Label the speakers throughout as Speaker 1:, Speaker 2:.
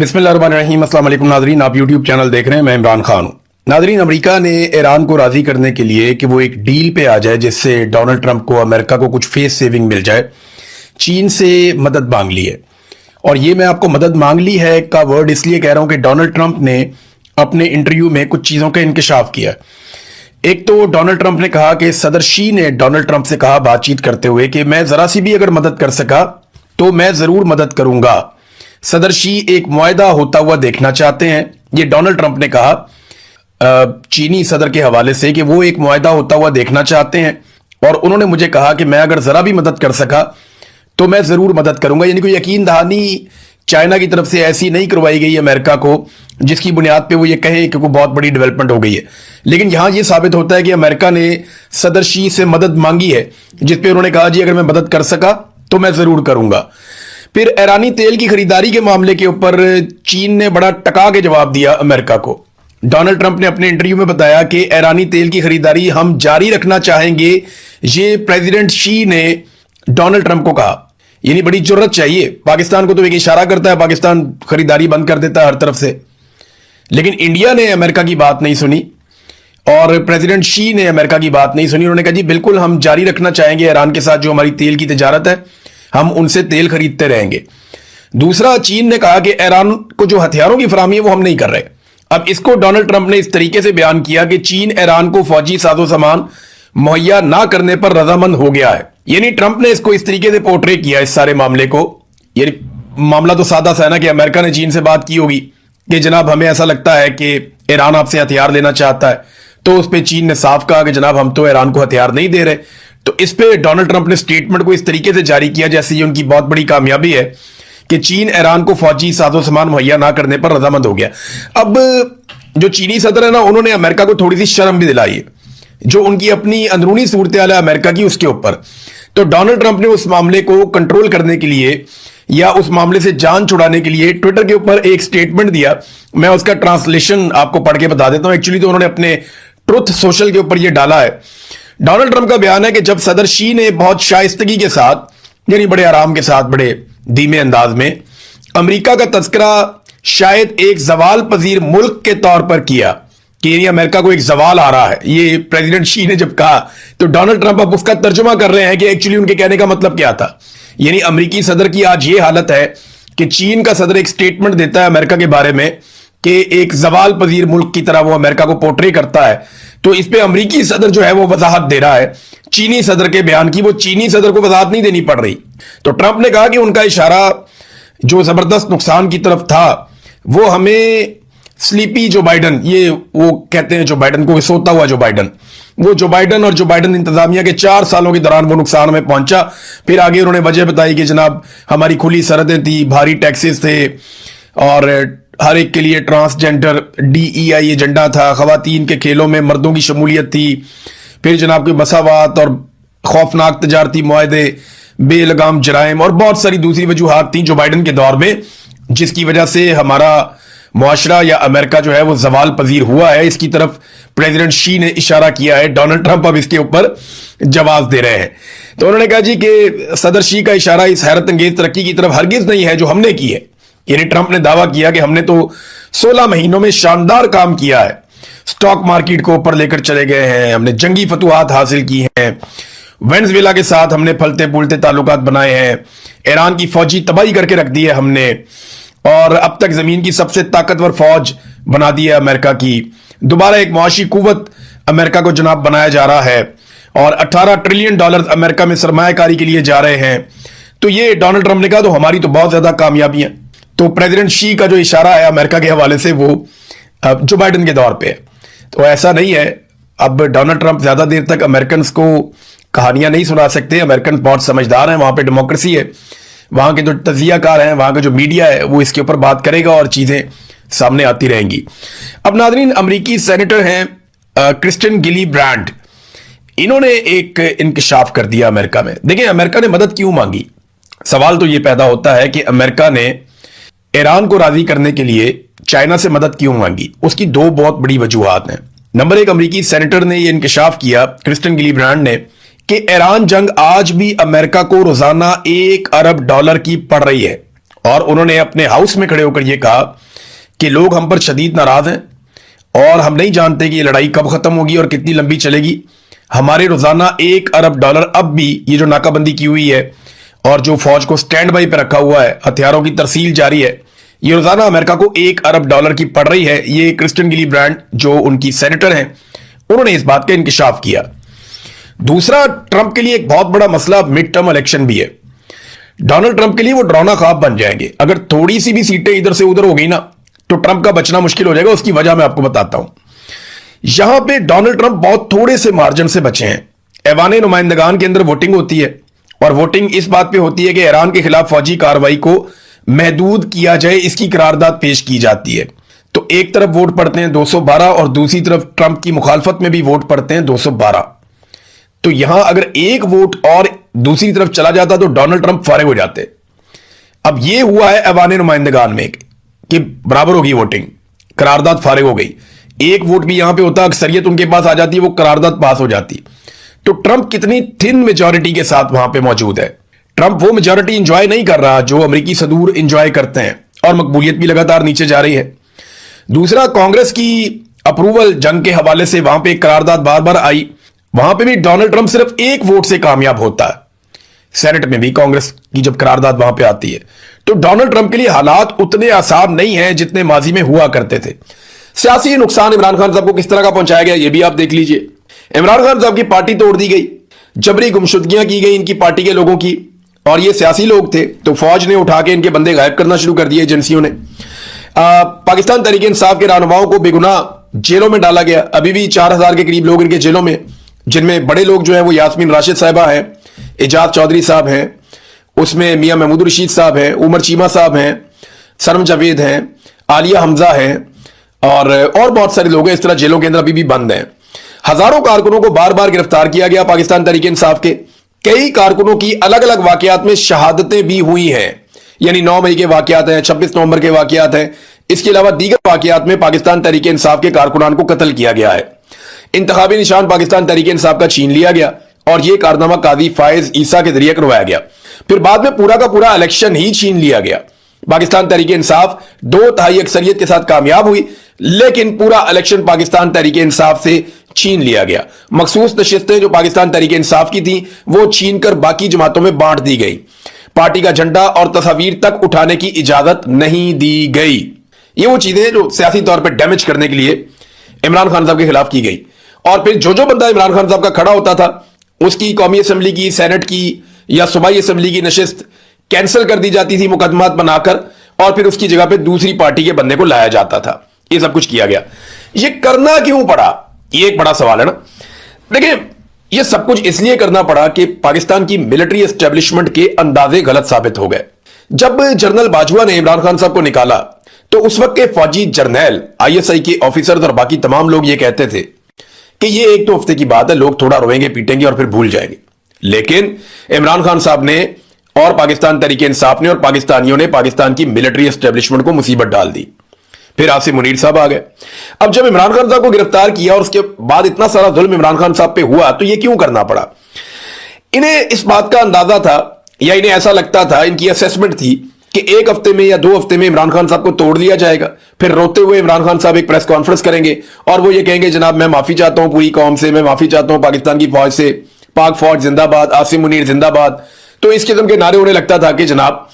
Speaker 1: बिस्मिल्लाहिर्रहमानिर्रहीम। अस्सलाम वालेकुम नाजरीन, आप यूट्यूब चैनल देख रहे हैं, मैं इमरान खान हूं। नाजरीन, अमेरिका ने ईरान को राजी करने के लिए कि वो एक डील पे आ जाए जिससे डोनाल्ड ट्रंप को, अमेरिका को कुछ फेस सेविंग मिल जाए, चीन से मदद मांग ली है। और ये मैं आपको मदद मांग ली है का वर्ड इसलिए कह रहा हूं कि डोनाल्ड ट्रंप ने अपने इंटरव्यू में कुछ चीजों का इंकशाफ किया। एक तो डोनाल्ड ट्रंप ने कहा कि सदर शी ने डोनाल्ड ट्रंप से कहा बातचीत करते हुए कि मैं जरा सी भी अगर मदद कर सका तो मैं जरूर मदद करूंगा। सदर शी एक मुआहदा होता हुआ देखना चाहते हैं, ये डोनाल्ड ट्रंप ने कहा चीनी सदर के हवाले से कि वो एक मुआहदा होता हुआ देखना चाहते हैं। और उन्होंने मुझे कहा कि मैं अगर जरा भी मदद कर सका तो मैं जरूर मदद करूंगा। यानी कोई यकीन दहानी चाइना की तरफ से ऐसी नहीं करवाई गई अमेरिका को जिसकी बुनियाद पे वो ये कहे कि कोई बहुत बड़ी डेवलपमेंट हो गई है। लेकिन यहां ये साबित होता है कि अमेरिका ने सदर शी से मदद मांगी है, जिसपे उन्होंने कहा जी अगर मैं मदद कर सका तो मैं जरूर करूंगा। फिर ईरानी तेल की खरीदारी के मामले के ऊपर चीन ने बड़ा टका के जवाब दिया अमेरिका को। डोनाल्ड ट्रंप ने अपने इंटरव्यू में बताया कि ईरानी तेल की खरीदारी हम जारी रखना चाहेंगे, ये प्रेसिडेंट शी ने डोनाल्ड ट्रंप को कहा। यानी बड़ी जरूरत चाहिए, पाकिस्तान को तो एक इशारा करता है, पाकिस्तान खरीदारी बंद कर देता है हर तरफ से। लेकिन इंडिया ने अमेरिका की बात नहीं सुनी और प्रेसिडेंट शी ने अमेरिका की बात नहीं सुनी। उन्होंने कहा जी बिल्कुल हम जारी रखना चाहेंगे ईरान के साथ जो हमारी तेल की तिजारत है, हम उनसे तेल खरीदते रहेंगे। दूसरा, चीन ने कहा कि ईरान को जो हथियारों की फराहमी है वो हम नहीं कर रहे। अब इसको डोनाल्ड ट्रंप ने इस तरीके से बयान किया कि चीन ईरान को फौजी साजो सामान मुहैया ना करने पर रजामंद हो गया है। यानी ट्रंप ने इसको इस तरीके से पोर्ट्रे किया इस सारे मामले को। यानी मामला तो सादा सा है ना कि अमेरिका ने चीन से बात की होगी कि जनाब हमें ऐसा लगता है कि ईरान आपसे हथियार लेना चाहता है, तो उस पर चीन ने साफ कहा कि जनाब हम तो ईरान को हथियार नहीं दे रहे। तो इस पे डोनाल्ड ट्रंप ने स्टेटमेंट को इस तरीके से जारी किया जैसे ये उनकी बहुत बड़ी कामयाबी है कि चीन ईरान को फौजी साजो सामान मुहैया ना करने पर रजामंद हो गया। अब जो चीनी सदर है ना, उन्होंने अमेरिका को थोड़ी सी शर्म भी दिलाई है जो उनकी अपनी अंदरूनी सूरत हाल है अमेरिका की उसके ऊपर। तो डोनाल्ड ट्रंप ने उस मामले को कंट्रोल करने के लिए या उस मामले से जान छुड़ाने के लिए ट्विटर के ऊपर एक स्टेटमेंट दिया। मैं उसका ट्रांसलेशन आपको पढ़ के बता देता हूं। एक्चुअली तो उन्होंने अपने ट्रुथ सोशल के ऊपर यह डाला है। डोनाल्ड ट्रंप का बयान है कि जब सदर शी ने बहुत शाइस्तगी के साथ यानी बड़े आराम के साथ बड़े धीमे अंदाज में अमेरिका का तस्करा शायद एक जवाल पजीर मुल्क के तौर पर किया कि यानी अमेरिका को एक जवाल आ रहा है, ये प्रेसिडेंट शी ने जब कहा तो डोनाल्ड ट्रंप अब उसका तर्जुमा कर रहे हैं कि एक्चुअली उनके कहने का मतलब क्या था। यानी अमेरिकी सदर की आज ये हालत है कि चीन का सदर एक स्टेटमेंट देता है अमेरिका के बारे में कि एक जवाल पजीर मुल्क की तरह वो अमेरिका को पोर्ट्रे करता है। तो इस पे अमेरिकी सदर जो है वो वजाहत दे रहा है चीनी सदर के बयान की, वो चीनी सदर को वजाहत नहीं देनी पड़ रही। तो ट्रंप ने कहा कि उनका इशारा जो जबरदस्त नुकसान की तरफ था वो हमें स्लीपी जो बाइडन, ये वो कहते हैं जो बाइडन को, सोता हुआ जो बाइडन, वो जो बाइडन और जो बाइडन इंतजामिया के 4 सालों के दौरान वो नुकसान में पहुंचा। फिर आगे उन्होंने वजह बताई कि जनाब हमारी खुली सरहदें थी, भारी टैक्सेस थे और हर एक के लिए ट्रांसजेंडर DEI एजेंडा था, खवातीन के खेलों में मर्दों की शमूलियत थी। फिर जनाब की मसावात और खौफनाक तजारती मुआहदे, बेलगाम जराइम और बहुत सारी दूसरी वजूहात थी जो बाइडन के दौर में, जिसकी वजह से हमारा मुआशरा या अमेरिका जो है वो जवाल पजीर हुआ है। इसकी तरफ प्रेसिडेंट शी ने इशारा किया है। डोनाल्ड ट्रंप अब इसके ऊपर जवाब दे रहे हैं। तो उन्होंने कहा जी कि सदर शी का इशारा इस हैरत अंगेज तरक्की की तरफ हरगिज नहीं है जो हमने की है। यानी ट्रंप ने दावा किया कि हमने तो 16 महीनों में शानदार काम किया है, स्टॉक मार्केट को ऊपर लेकर चले गए हैं, हमने जंगी फतुहात हासिल की हैं, वेनेजुएला के साथ हमने फलते फूलते ताल्लुकात बनाए हैं, ईरान की फौजी तबाही करके रख दी है हमने, और अब तक जमीन की सबसे ताकतवर फौज बना दी है अमेरिका की। दोबारा एक मुआशी कुव्वत अमेरिका को जनाब बनाया जा रहा है और $18 ट्रिलियन अमेरिका में सरमायाकारी के लिए जा रहे हैं। तो ये डोनाल्ड ट्रंप ने कहा तो हमारी तो बहुत ज्यादा कामयाबियां। तो प्रेसिडेंट शी का जो इशारा है अमेरिका के हवाले से वो जो बाइडन के दौर पे है। तो ऐसा नहीं है, अब डोनाल्ड ट्रंप ज्यादा देर तक अमेरिकन को कहानियां नहीं सुना सकते। अमेरिकन बहुत समझदार हैं, वहां पे डेमोक्रेसी है, वहां के जो तजियाकार हैं, वहां का जो मीडिया है वो इसके ऊपर बात करेगा और चीजें सामने आती रहेंगी। अब नाजरीन, अमेरिकी सेनेटर हैं क्रिस्टियन गिलीब्रांड, इन्होंने एक इंकशाफ कर दिया अमेरिका में। देखिए अमेरिका ने मदद क्यों मांगी, सवाल तो यह पैदा होता है कि अमेरिका ने ईरान को राजी करने के लिए चाइना से मदद क्यों मांगी। उसकी 2 बहुत बड़ी वजूहात हैं। नंबर 1, अमेरिकी सेनेटर ने यह इंकशाफ किया क्रिस्टियन गिलीब्रांड ने कि ईरान जंग आज भी अमेरिका को रोजाना $1 अरब की पड़ रही है और उन्होंने अपने हाउस में खड़े होकर यह कहा कि लोग हम पर शदीद नाराज हैं और हम नहीं जानते कि ये लड़ाई कब खत्म होगी और कितनी लंबी चलेगी। हमारे रोजाना $1 अरब अब भी ये जो नाकाबंदी की हुई है और जो फौज को स्टैंड बाई पे रखा हुआ है, हथियारों की तरसील जारी है, ये रोजाना अमेरिका को $1 अरब की पड़ रही है। ये क्रिस्टियन गिली ब्रांड जो उनकी सेनेटर हैं, उन्होंने इस बात का इंकिशाफ किया। दूसरा, ट्रंप के लिए एक बहुत बड़ा मसला मिड टर्म इलेक्शन भी है। डोनाल्ड ट्रंप के लिए वो डरावना ख्वाब बन जाएंगे। अगर थोड़ी सी भी सीटें इधर से उधर हो गई ना तो ट्रंप का बचना मुश्किल हो जाएगा। उसकी वजह मैं आपको बताता हूं। यहां पे डोनाल्ड ट्रंप बहुत थोड़े से मार्जिन से बचे हैं। ऐवान नुमाइंदगान के अंदर वोटिंग होती है और वोटिंग इस बात पे होती है कि ईरान के खिलाफ फौजी कार्रवाई को महदूद किया जाए, इसकी करारदाद पेश की जाती है। तो एक तरफ वोट पड़ते हैं 212 और दूसरी तरफ ट्रंप की मुखालफत में भी वोट पड़ते हैं 212। तो यहां अगर एक वोट और दूसरी तरफ चला जाता तो डोनाल्ड ट्रंप फारिग हो जाते। अब यह हुआ है ऐवान नुमाइंदगान में कि बराबर होगी वोटिंग, करारदाद फारिग हो गई। एक वोट भी यहां पे होता, अक्सरियत उनके पास आ जाती है, वो करारदाद पास हो जाती। तो ट्रंप कितनी थिन मेजॉरिटी के साथ वहां पे मौजूद है। ट्रंप वो मेजॉरिटी इंजॉय नहीं कर रहा जो अमेरिकी सदूर इंजॉय करते हैं और मकबूलियत भी लगातार नीचे जा रही है। दूसरा, कांग्रेस की अप्रूवल जंग के हवाले से वहां पे एक करारदाद बार बार आई, वहां पे भी डोनाल्ड ट्रंप सिर्फ एक वोट से कामयाब होता है। सेनेट में भी कांग्रेस की जब करारदाद वहां पे आती है तो डोनाल्ड ट्रंप के लिए हालात उतने आसान नहीं हैं जितने माजी में हुआ करते थे। सियासी नुकसान इमरान खान साहब को किस तरह का पहुंचाया गया ये भी आप देख लीजिए। इमरान खान साहब की पार्टी तोड़ दी गई, जबरी गुमशुदगियां की गई इनकी पार्टी के लोगों की, और ये सियासी लोग थे तो फौज ने उठा के इनके बंदे गायब करना शुरू कर दिए एजेंसियों ने। पाकिस्तान तहरीक इंसाफ के रहनुमाओं को बेगुनाह जेलों में डाला गया। अभी भी 4000 के करीब लोग इनके जेलों में, जिनमें बड़े लोग जो हैं वो यास्मीन राशिद साहिबा हैं, एजाज चौधरी साहब हैं, उसमें मियां महमूद रशीद साहब हैं, उमर चीमा साहब हैं, सरम जावेद हैं, आलिया हमजा हैं और बहुत सारे लोग हैं इस तरह जेलों के अंदर अभी भी बंद हैं। हजारों कारकुनों को बार बार गिरफ्तार किया गया पाकिस्तान तहरीक इंसाफ के। कई कारकुनों की अलग अलग वाकयात में शहादतें भी हुई हैं, यानी 9 मई के वाकयात हैं, 26 नवंबर के वाकयात हैं। इसके अलावा दीगर वाकयात में पाकिस्तान तहरीक इंसाफ के कारकुनान को कत्ल किया गया है। इंतखाबी निशान पाकिस्तान तहरीक इंसाफ का छीन लिया गया और यह कारनामा काजी फायज ईसा के जरिए करवाया गया। फिर बाद में पूरा का पूरा इलेक्शन ही छीन लिया गया। पाकिस्तान तहरीक इंसाफ 2/3 अक्सरियत के साथ कामयाब हुई, लेकिन पूरा इलेक्शन पाकिस्तान तहरीक इंसाफ से छीन लिया गया। मखसूस नशिस्तें जो पाकिस्तान तहरीक इंसाफ की थी वो छीन कर बाकी जमातों में बांट दी गई। पार्टी का झंडा और तस्वीर तक उठाने की इजाजत नहीं दी गई। ये वो चीजें जो सियासी तौर पर डैमेज करने के लिए इमरान खान साहब के खिलाफ की गई। और फिर जो बंदा इमरान खान साहब का खड़ा होता था उसकी कौमी असम्बली की, सेनेट की या सूबाई असम्बली की नशिस्त कैंसिल कर दी जाती थी मुकदमात बनाकर, और फिर उसकी जगह पे दूसरी पार्टी के बंदे को लाया जाता था। ये सब कुछ किया गया। ये करना क्यों पड़ा, ये एक बड़ा सवाल है ना। देखिए, ये सब कुछ इसलिए करना पड़ा कि पाकिस्तान की मिलिट्री एस्टेब्लिशमेंट के अंदाजे गलत साबित हो गए। जब जनरल बाजवा ने इमरान खान साहब को निकाला तो उस वक्त के फौजी जर्नैल, ISI के ऑफिसर्स और बाकी तमाम लोग ये कहते थे कि ये 1-2 हफ्ते की बात है, लोग थोड़ा रोएंगे पीटेंगे और फिर भूल जाएंगे। लेकिन इमरान खान साहब ने और पाकिस्तान तहरीक इंसाफ ने और पाकिस्तानियों ने पाकिस्तान की मिलिट्री एस्टेब्लिशमेंट को मुसीबत डाल दी। फिर आसिम मुनीर साहब आ गए। अब जब इमरान खान साहब को गिरफ्तार किया और उसके बाद इतना सारा जुल्म इमरान खान साहब पे हुआ तो ये क्यों करना पड़ा। इन्हें इस बात का अंदाजा था या इन्हें ऐसा लगता था, इनकी असेसमेंट थी कि 1 हफ्ते में या 2 हफ्ते में इमरान खान साहब को तोड़ लिया जाएगा। फिर रोते हुए इमरान खान साहब एक प्रेस कॉन्फ्रेंस करेंगे और वो ये कहेंगे, जनाब मैं माफी चाहता हूं पूरी कौम से, मैं माफी चाहता हूं पाकिस्तान की फौज से, पाक फौज जिंदाबाद, आसिम मुनीर जिंदाबाद। तो इस किस्म के नारे उन्हें लगता था कि जनाब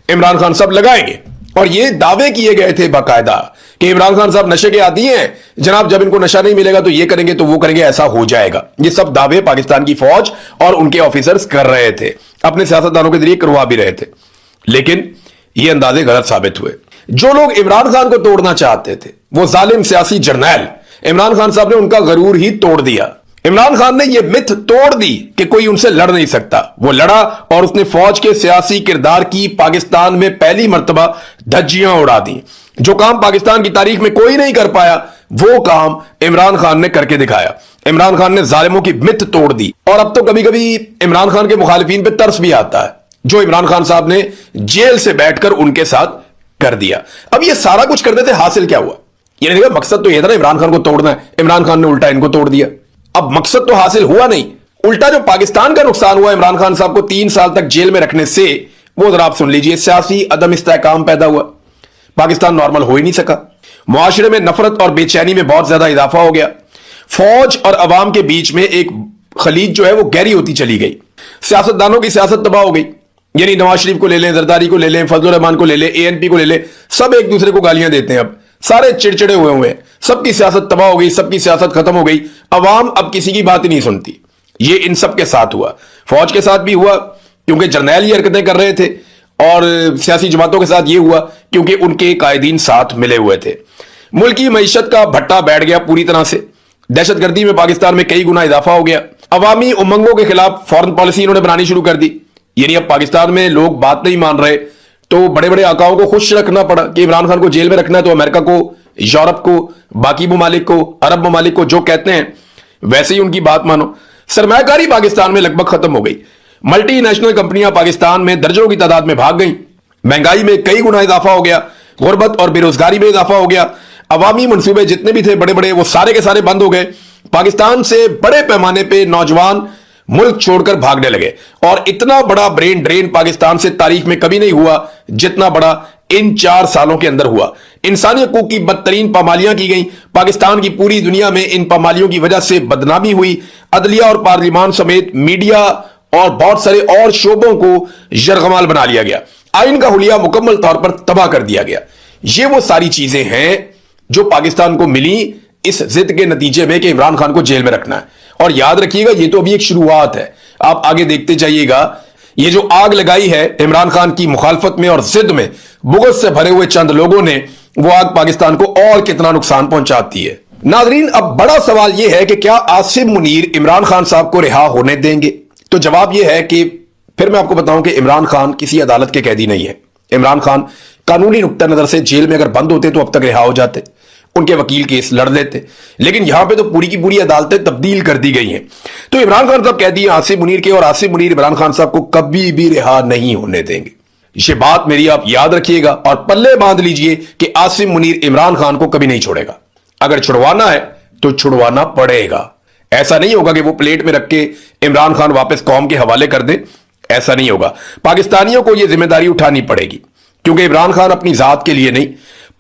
Speaker 1: इमरान खान साहब लगाएंगे। और ये दावे किए गए थे बाकायदा कि इमरान खान साहब नशे के आदी हैं, जनाब जब इनको नशा नहीं मिलेगा तो ये करेंगे तो वो करेंगे, ऐसा हो जाएगा। ये सब दावे पाकिस्तान की फौज और उनके ऑफिसर्स कर रहे थे, अपने सियासतदानों के जरिए करवा भी रहे थे। लेकिन ये अंदाजे गलत साबित हुए। जो लोग इमरान खान को तोड़ना चाहते थे वो जालिम सियासी जर्नैल, इमरान खान साहब ने उनका गरूर ही तोड़ दिया। इमरान खान ने यह मिथ तोड़ दी कि कोई उनसे लड़ नहीं सकता। वो लड़ा और उसने फौज के सियासी किरदार की पाकिस्तान में पहली मर्तबा धज्जियां उड़ा दी। जो काम पाकिस्तान की तारीख में कोई नहीं कर पाया वो काम इमरान खान ने करके दिखाया। इमरान खान ने जालिमों की मिथ तोड़ दी। और अब तो कभी कभी इमरान खान के मुखालिफिन पे तरस भी आता है जो इमरान खान साहब ने जेल से बैठकर उनके साथ कर दिया। अब ये सारा कुछ करने से हासिल क्या हुआ, ये देखा मकसद तो ये था ना इमरान खान को तोड़ना है, इमरान खान ने उल्टा इनको तोड़ दिया। अब मकसद तो हासिल हुआ नहीं, उल्टा जो पाकिस्तान का नुकसान हुआ इमरान खान साहब को 3 साल तक जेल में रखने से, वो जरा आप सुन लीजिए। सियासी अदम इस्तेहकाम पैदा हुआ, पाकिस्तान नॉर्मल हो ही नहीं सका, मुआशरे में नफरत और बेचैनी में बहुत ज्यादा इजाफा हो गया, फौज और अवाम के बीच में एक खलीज जो है वो गहरी होती चली गई, सियासतदानों की सियासत तबाह हो गई। यानी नवाज शरीफ को ले लें, जरदारी को ले लें, फजलुर रहमान को ले लें, एएनपी को ले लें, सब एक दूसरे को गालियां देते हैं, अब सारे चिड़चिड़े हुए हैं, सबकी सियासत तबाह हो गई, सबकी सियासत खत्म हो गई, अवाम अब किसी की बात ही नहीं सुनती। ये इन सब के साथ हुआ, फौज के साथ भी हुआ क्योंकि जर्नैल ये हरकतें कर रहे थे, और सियासी जमातों के साथ ये हुआ क्योंकि उनके कायदीन साथ मिले हुए थे। मुल्क की मईशत का भट्टा बैठ गया पूरी तरह से, दहशतगर्दी में पाकिस्तान में कई गुना इजाफा हो गया, अवामी उमंगों के खिलाफ फॉरेन पॉलिसी इन्होंने बनानी शुरू कर दी। यानी अब पाकिस्तान में लोग बात नहीं मान रहे तो बड़े बड़े आकाओं को खुश रखना पड़ा कि इमरान खान को जेल में रखना है, तो अमेरिका को, यूरोप को, बाकी ममालिक को, अरब ममालिक को जो कहते हैं वैसे ही उनकी बात मानो। सरमायाकारी पाकिस्तान में लगभग खत्म हो गई, मल्टी नेशनल कंपनियां पाकिस्तान में दर्जनों की तादाद में भाग गई, महंगाई में कई गुना इजाफा हो गया, गुर्बत और बेरोजगारी में इजाफा हो गया, अवामी मंसूबे जितने भी थे बड़े बड़े वो सारे के सारे बंद हो गए। पाकिस्तान से बड़े पैमाने पे नौजवान मुल्क छोड़कर भागने लगे, और इतना बड़ा ब्रेन ड्रेन पाकिस्तान से तारीख में कभी नहीं हुआ जितना बड़ा इन 4 सालों के अंदर हुआ। इंसानी हकूक की बदतरीन पामालियां की गई, पाकिस्तान की पूरी दुनिया में इन पामालियों की वजह से बदनामी हुई, अदलिया और पार्लियामान समेत मीडिया और बहुत सारे और शोबों को यरगमाल बना लिया गया, आइन का हुलिया मुकम्मल तौर पर तबाह कर दिया गया। ये वो सारी चीजें हैं जो पाकिस्तान को मिली इस जिद के नतीजे में कि इमरान खान को जेल में रखना है। और याद रखिएगा ये तो अभी एक शुरुआत है, आप आगे देखते जाइएगा। ये जो आग लगाई है इमरान खान की मुखालफत में और जिद में बुग़्ज़ से भरे हुए चंद लोगों ने, वो आग पाकिस्तान को और कितना नुकसान पहुंचाती है। नाजरीन, अब बड़ा सवाल यह है कि क्या आसिम मुनीर इमरान खान साहब को रिहा होने देंगे? तो जवाब यह है कि फिर मैं आपको बताऊं कि इमरान खान किसी अदालत के कैदी नहीं है। इमरान खान कानूनी नुक्ता नजर से जेल में अगर बंद होते तो अब तक रिहा हो जाते, उनके वकील केस लड़ लेते, लेकिन यहां पे तो पूरी की पूरी अदालतें तब्दील कर दी गई हैं। तो इमरान खान साहब कहती हैं आसिम मुनीर के, और आसिम मुनीर इमरान खान साहब को कभी भी रिहा नहीं होने देंगे। ये बात मेरी आप याद रखिएगा और पल्ले बांध लीजिए कि आसिम मुनीर इमरान खान को कभी नहीं छोड़ेगा। अगर छुड़वाना है तो छुड़वाना पड़ेगा। ऐसा नहीं होगा कि वो प्लेट में रख के इमरान खान वापस कौम के हवाले कर दे, ऐसा नहीं होगा। पाकिस्तानियों को यह जिम्मेदारी उठानी पड़ेगी, क्योंकि इमरान खान अपनी जात के लिए नहीं,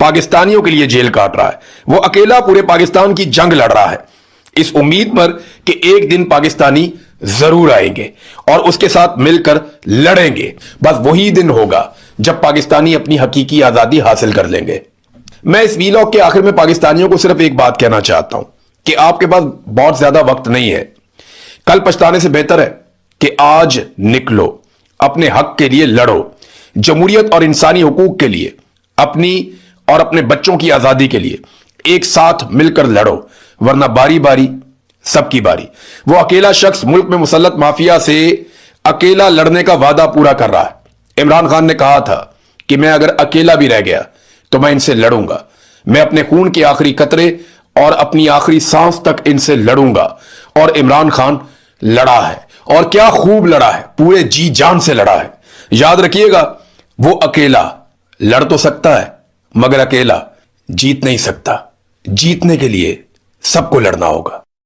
Speaker 1: पाकिस्तानियों के लिए जेल काट रहा है। वो अकेला पूरे पाकिस्तान की जंग लड़ रहा है, इस उम्मीद पर कि एक दिन पाकिस्तानी जरूर आएंगे और उसके साथ मिलकर लड़ेंगे। बस वही दिन होगा जब पाकिस्तानी अपनी हकीकी आजादी हासिल कर लेंगे। मैं इस वीलॉग के आखिर में पाकिस्तानियों को सिर्फ एक बात कहना चाहता हूं कि आपके पास बहुत ज्यादा वक्त नहीं है। कल पछताने से बेहतर है कि आज निकलो, अपने हक के लिए लड़ो, जमहूरियत और इंसानी हुकूक के लिए, अपनी और अपने बच्चों की आजादी के लिए एक साथ मिलकर लड़ो, वरना बारी बारी सबकी बारी। वो अकेला शख्स मुल्क में मुसल्लत माफिया से अकेला लड़ने का वादा पूरा कर रहा है। इमरान खान ने कहा था कि मैं अगर अकेला भी रह गया तो मैं इनसे लड़ूंगा, मैं अपने खून के आखिरी कतरे और अपनी आखिरी सांस तक इनसे लड़ूंगा। और इमरान खान लड़ा है, और क्या खूब लड़ा है, पूरे जी जान से लड़ा है। याद रखिएगा, वो अकेला लड़ तो सकता है मगर अकेला जीत नहीं सकता। जीतने के लिए सबको लड़ना होगा।